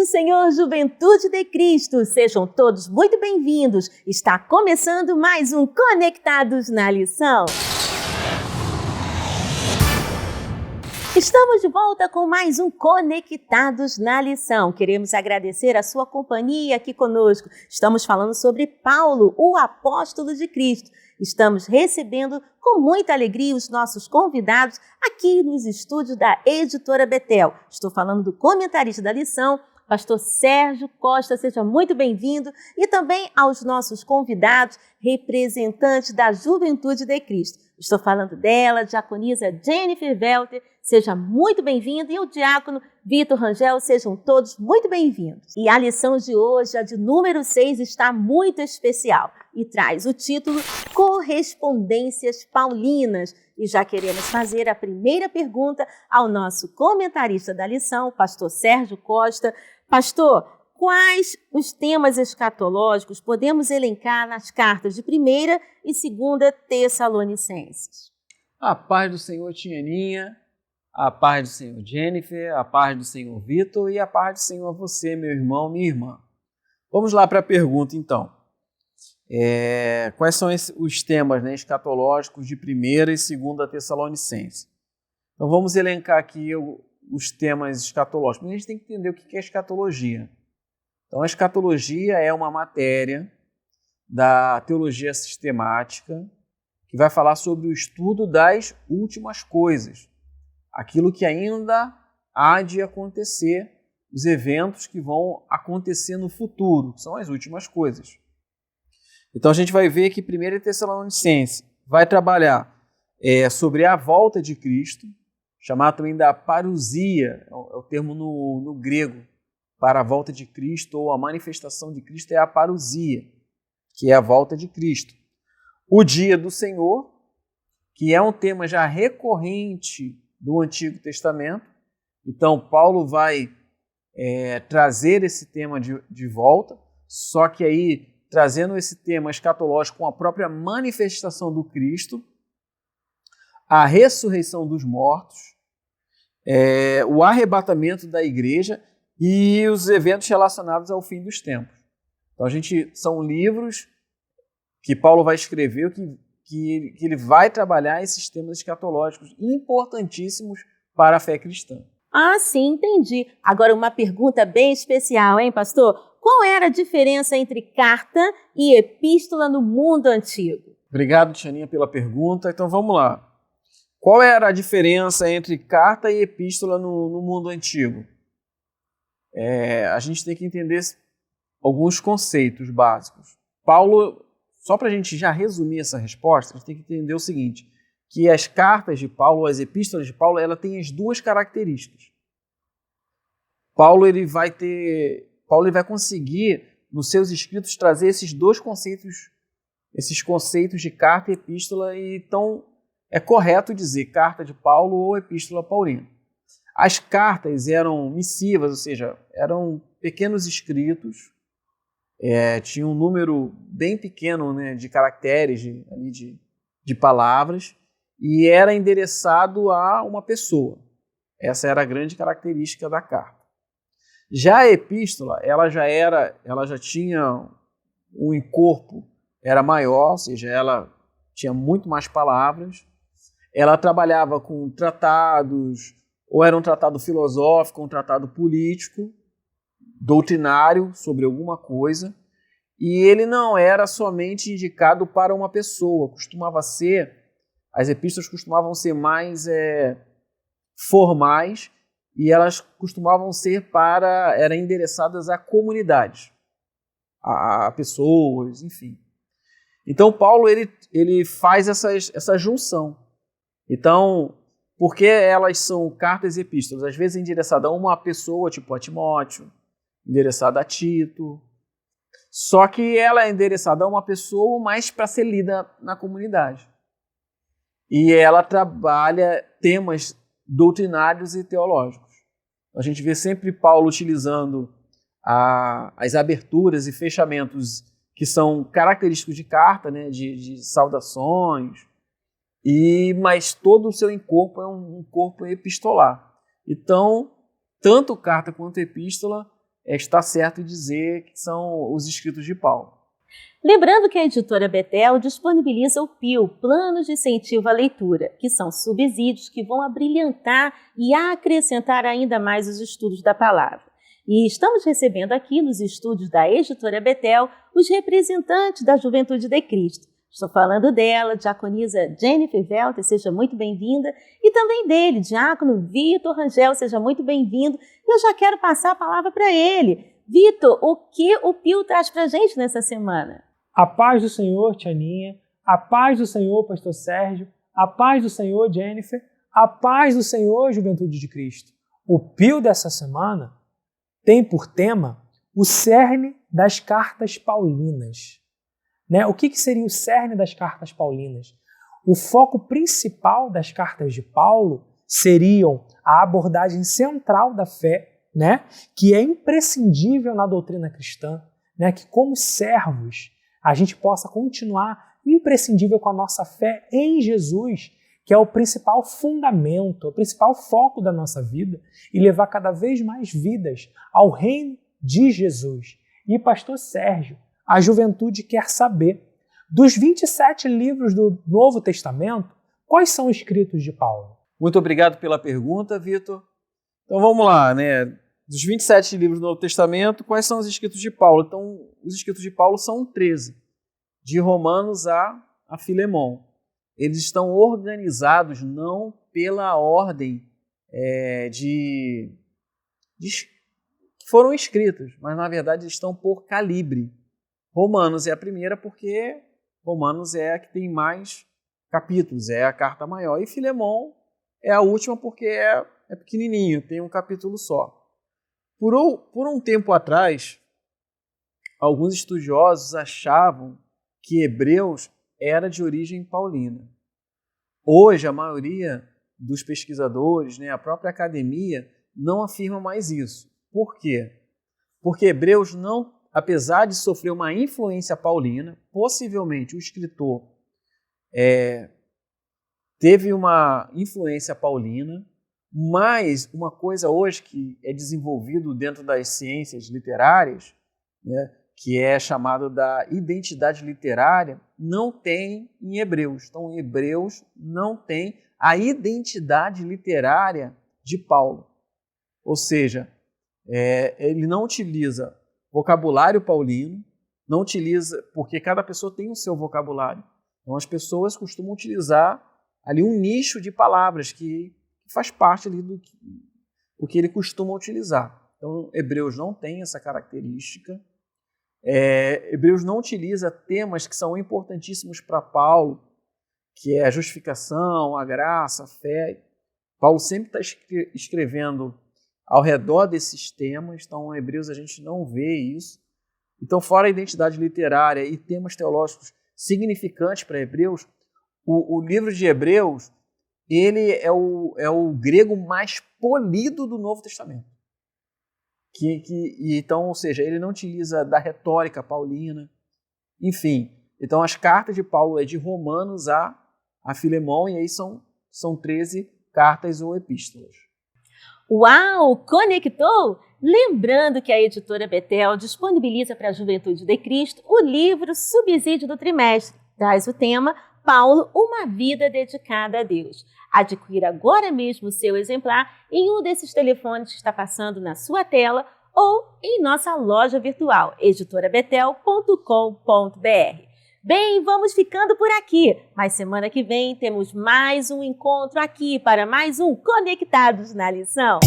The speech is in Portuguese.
do Senhor, Juventude de Cristo, sejam todos muito bem-vindos. Está começando mais um Conectados na Lição. Estamos de volta com mais um Conectados na Lição. Queremos agradecer a sua companhia aqui conosco. Estamos falando sobre Paulo, o apóstolo de Cristo. Estamos recebendo com muita alegria os nossos convidados aqui nos estúdios da Editora Betel. Estou falando do comentarista da lição, pastor Sérgio Costa, seja muito bem-vindo, e também aos nossos convidados, representantes da Juventude de Cristo. Estou falando dela, diaconisa Jennifer Welter, seja muito bem-vinda, e o diácono Vitor Rangel, sejam todos muito bem-vindos. E a lição de hoje, a de número 6, está muito especial e traz o título Correspondências Paulinas. E já queremos fazer a primeira pergunta ao nosso comentarista da lição, pastor Sérgio Costa. Pastor, quais os temas escatológicos podemos elencar nas cartas de 1ª e 2ª Tessalonicenses? A paz do Senhor, Tianinha, a paz do Senhor, Jennifer, a paz do Senhor, Vitor, e a paz do Senhor a você, meu irmão, minha irmã. Vamos lá para a pergunta, então. Quais são os temas, né, escatológicos de 1ª e 2ª Tessalonicenses? Então vamos elencar aqui os temas escatológicos. A gente tem que entender o que é escatologia. Então a escatologia é uma matéria da teologia sistemática que vai falar sobre o estudo das últimas coisas, aquilo que ainda há de acontecer, os eventos que vão acontecer no futuro, que são as últimas coisas. Então a gente vai ver que 1ª Tessalonicenses vai trabalhar sobre a volta de Cristo, chamado também da parousia, é o termo no grego, para a volta de Cristo, ou a manifestação de Cristo é a parousia, que é a volta de Cristo. O dia do Senhor, que é um tema já recorrente do Antigo Testamento. Então Paulo vai trazer esse tema de volta, só que aí trazendo esse tema escatológico com a própria manifestação do Cristo, a ressurreição dos mortos, o arrebatamento da igreja e os eventos relacionados ao fim dos tempos. Então são livros que Paulo vai escrever, que ele vai trabalhar esses temas escatológicos importantíssimos para a fé cristã. Ah, sim, entendi. Agora uma pergunta bem especial, hein, pastor? Qual era a diferença entre carta e epístola no mundo antigo? Obrigado, Tianinha, pela pergunta. Então vamos lá. Qual era a diferença entre carta e epístola no mundo antigo? A gente tem que entender alguns conceitos básicos. Paulo, só para a gente já resumir essa resposta, a gente tem que entender o seguinte, que as cartas de Paulo, as epístolas de Paulo, ela tem as duas características. Paulo ele vai conseguir, nos seus escritos, trazer esses dois conceitos, esses conceitos de carta e epístola, e então é correto dizer carta de Paulo ou epístola paulina. As cartas eram missivas, ou seja, eram pequenos escritos, tinha um número bem pequeno, né, de caracteres, de palavras, e era endereçado a uma pessoa. Essa era a grande característica da carta. Já a epístola, ela já tinha um encorpo, era maior, ou seja, ela tinha muito mais palavras, ela trabalhava com tratados, ou era um tratado filosófico, um tratado político, doutrinário sobre alguma coisa, e ele não era somente indicado para uma pessoa, as epístolas costumavam ser mais formais, e elas costumavam ser eram endereçadas a comunidades, a pessoas, enfim. Então Paulo ele faz essa junção. Então, porque elas são cartas e epístolas, às vezes endereçada a uma pessoa, tipo a Timóteo, endereçada a Tito, só que ela é endereçada a uma pessoa mais para ser lida na comunidade. E ela trabalha temas doutrinários e teológicos. A gente vê sempre Paulo utilizando as aberturas e fechamentos que são característicos de carta, né, de saudações, mas todo o seu encorpo é um corpo epistolar. Então, tanto carta quanto epístola está certo em dizer que são os escritos de Paulo. Lembrando que a editora Betel disponibiliza o PIL, Planos de Incentivo à Leitura, que são subsídios que vão abrilhantar e acrescentar ainda mais os estudos da palavra. E estamos recebendo aqui nos estúdios da editora Betel os representantes da Juventude de Cristo. Estou falando dela, diaconisa Jennifer Velter, seja muito bem-vinda, e também dele, diácono Vitor Rangel, seja muito bem-vindo. E eu já quero passar a palavra para ele. Vitor, o que o PIL traz para a gente nessa semana? A paz do Senhor, Tianinha, a paz do Senhor, pastor Sérgio, a paz do Senhor, Jennifer, a paz do Senhor, Juventude de Cristo. O PIL dessa semana tem por tema o cerne das cartas paulinas. O que seria o cerne das cartas paulinas? O foco principal das cartas de Paulo seriam a abordagem central da fé, que é imprescindível na doutrina cristã, que como servos a gente possa continuar imprescindível com a nossa fé em Jesus, que é o principal fundamento, o principal foco da nossa vida, e levar cada vez mais vidas ao reino de Jesus. E pastor Sérgio, a juventude quer saber, dos 27 livros do Novo Testamento, quais são escritos de Paulo? Muito obrigado pela pergunta, Vitor. Então vamos lá, Dos 27 livros do Novo Testamento, quais são os escritos de Paulo? Então, os escritos de Paulo são 13, de Romanos a Filemon. Eles estão organizados não pela ordem que foram escritos, mas na verdade eles estão por calibre. Romanos é a primeira porque Romanos é a que tem mais capítulos, é a carta maior. E Filemon é a última porque é pequenininho, tem um capítulo só. Por um tempo atrás, alguns estudiosos achavam que Hebreus era de origem paulina. Hoje, a maioria dos pesquisadores, a própria academia, não afirma mais isso. Por quê? Porque Hebreus não, apesar de sofrer uma influência paulina, possivelmente o escritor teve uma influência paulina, mas uma coisa hoje que é desenvolvido dentro das ciências literárias, que é chamado da identidade literária, não tem em Hebreus. Então, em Hebreus não tem a identidade literária de Paulo. Ou seja, ele não utiliza vocabulário paulino, não utiliza, porque cada pessoa tem o seu vocabulário. Então, as pessoas costumam utilizar ali um nicho de palavras que faz parte ali do que ele costuma utilizar. Então, Hebreus não tem essa característica. Hebreus não utiliza temas que são importantíssimos para Paulo, que é a justificação, a graça, a fé. Paulo sempre está escrevendo ao redor desses temas, então em Hebreus a gente não vê isso. Então, fora a identidade literária e temas teológicos significantes para Hebreus, o livro de Hebreus ele é o grego mais polido do Novo Testamento. Então, ou seja, ele não utiliza da retórica paulina. Enfim, então as cartas de Paulo é de Romanos a Filemon, e aí são 13 cartas ou epístolas. Uau! Conectou? Lembrando que a editora Betel disponibiliza para a Juventude de Cristo o livro Subsídio do Trimestre. Traz o tema Paulo, uma vida dedicada a Deus. Adquira agora mesmo o seu exemplar em um desses telefones que está passando na sua tela ou em nossa loja virtual, editorabetel.com.br. Bem, vamos ficando por aqui, mas semana que vem temos mais um encontro aqui para mais um Conectados na Lição.